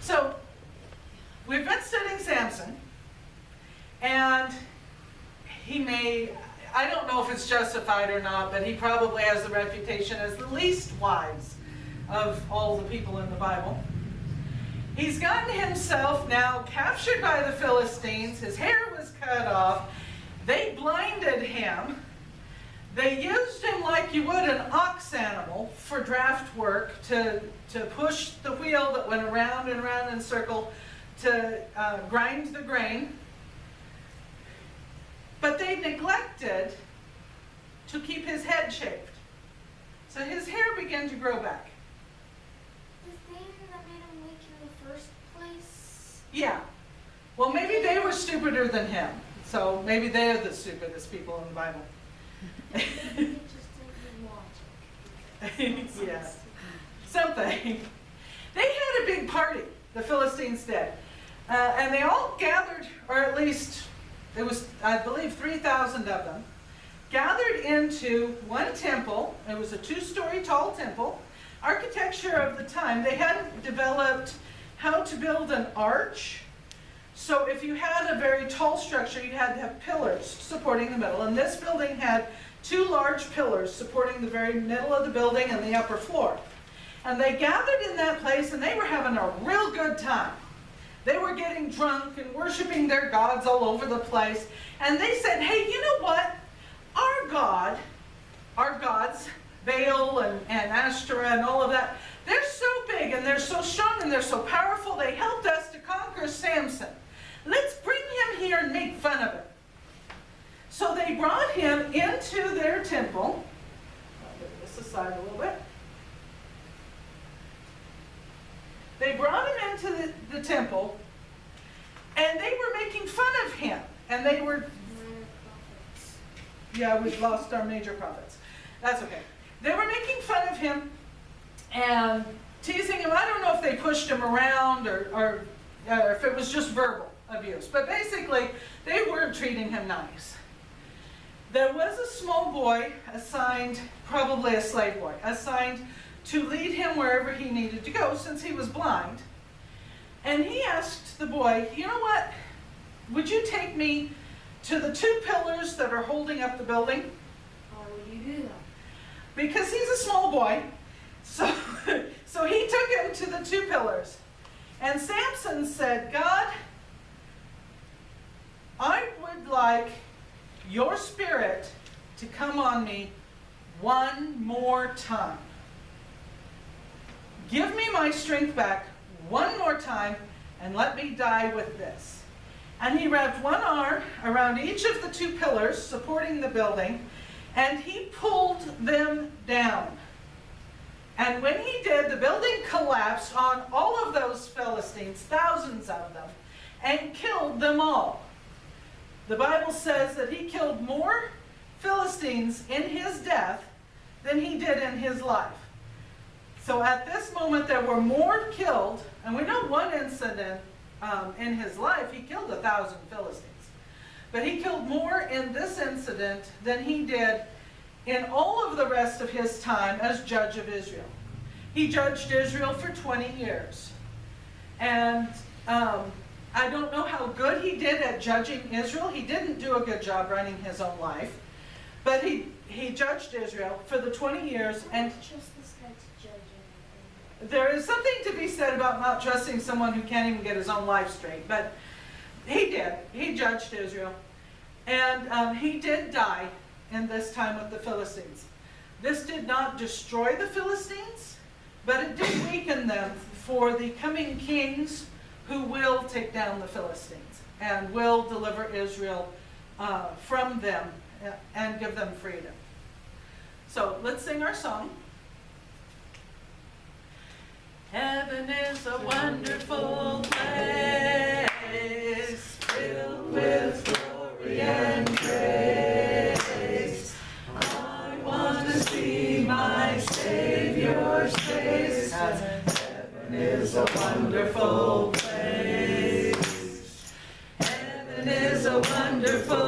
So, we've been studying Samson, and I don't know if it's justified or not, but he probably has the reputation as the least wise of all the people in the Bible. He's gotten himself now captured by the Philistines. His hair was cut off. They blinded him. They used him like you would an ox animal for draft work to push the wheel that went around and around in a circle to grind the grain. But they neglected to keep his head shaved. So his hair began to grow back. The thing that made him weak in the first place? Yeah. Well, maybe they were stupider than him. So maybe they're the stupidest people in the Bible. It just didn't logic. Yeah. Something. They had a big party, the Philistines did. And they all gathered, or at least it was, I believe, 3,000 of them, gathered into one temple. It was a 2-story tall temple. Architecture of the time, they hadn't developed how to build an arch. So if you had a very tall structure, you had to have pillars supporting the middle. And this building had 2 large pillars supporting the very middle of the building and the upper floor. And they gathered in that place, and they were having a real good time. They were getting drunk and worshiping their gods all over the place. And they said, hey, you know what? Our gods, Baal and Ashtoreth and all of that, they're so big and they're so strong and they're so powerful. They helped us to conquer Samson. Let's bring him here and make fun of him. So they brought him into their temple. I'll move this aside a little bit. They brought him into the temple, and they were making fun of him. And they were, yeah, we've lost our major prophets. That's okay. They were making fun of him and teasing him. I don't know if they pushed him around or if it was just verbal abuse. But basically, they weren't treating him nice. There was a small boy assigned, probably a slave boy, assigned to lead him wherever he needed to go since he was blind. And he asked the boy, you know what, would you take me to the 2 pillars that are holding up the building? Why would you do that? Because he's a small boy, so he took him to the 2 pillars. And Samson said, God, I would like your spirit to come on me one more time. Give me my strength back one more time and let me die with this. And he wrapped one arm around each of the 2 pillars supporting the building, and he pulled them down. And when he did, the building collapsed on all of those Philistines, thousands of them, and killed them all. The Bible says that he killed more Philistines in his death than he did in his life. So at this moment there were more killed, and we know one incident in his life, he killed 1,000 Philistines. But he killed more in this incident than he did in all of the rest of his time as judge of Israel. He judged Israel for 20 years. And I don't know how good he did at judging Israel. He didn't do a good job running his own life. But he judged Israel for the 20 years. And Trust this guy to judge anything. there is something to be said about not trusting someone who can't even get his own life straight. But he did. He judged Israel. And he did die in this time with the Philistines. This did not destroy the Philistines, but it did weaken them for the coming kings who will take down the Philistines and will deliver Israel from them and give them freedom. So let's sing our song. Heaven is a wonderful place, filled with glory and grace. I want to see my Savior's face. Heaven is a wonderful place. Heaven is a wonderful